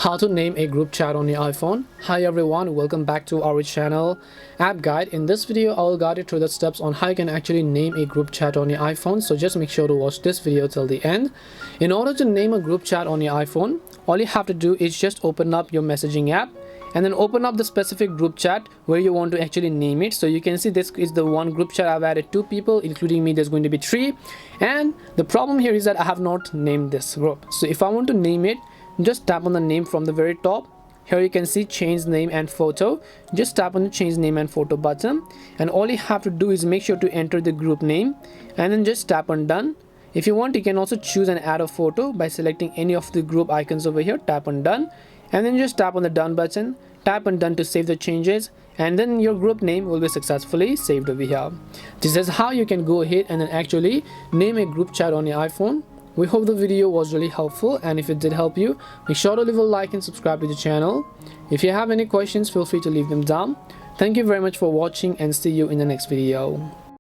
How to name a group chat on your iPhone. Hi everyone, welcome back to our channel App Guide. In this video I will guide you through the steps on how you can actually name a group chat on your iPhone, so just make sure to watch this video till the end. In order to name a group chat on your iPhone, all you have to do is just open up your messaging app and then open up the specific group chat where you want to actually name it. So you can see this is the one group chat. I've added 2 people, including me there's going to be 3, and the problem here is that I have not named this group. So if I want to name it, just tap on the name from the very top. Here you can see change name and photo. Just tap on the change name and photo button, and all you have to do is make sure to enter the group name and then just tap on done. If you want, you can also choose and add a photo by selecting any of the group icons over here. Tap on done and then just tap on the done button. Tap on done to save the changes, and then your group name will be successfully saved over here. This is how you can go ahead and then actually name a group chat on your iPhone. We hope the video was really helpful, and if it did help you, make sure to leave a like and subscribe to the channel. If you have any questions, feel free to leave them down. Thank you very much for watching, and see you in the next video.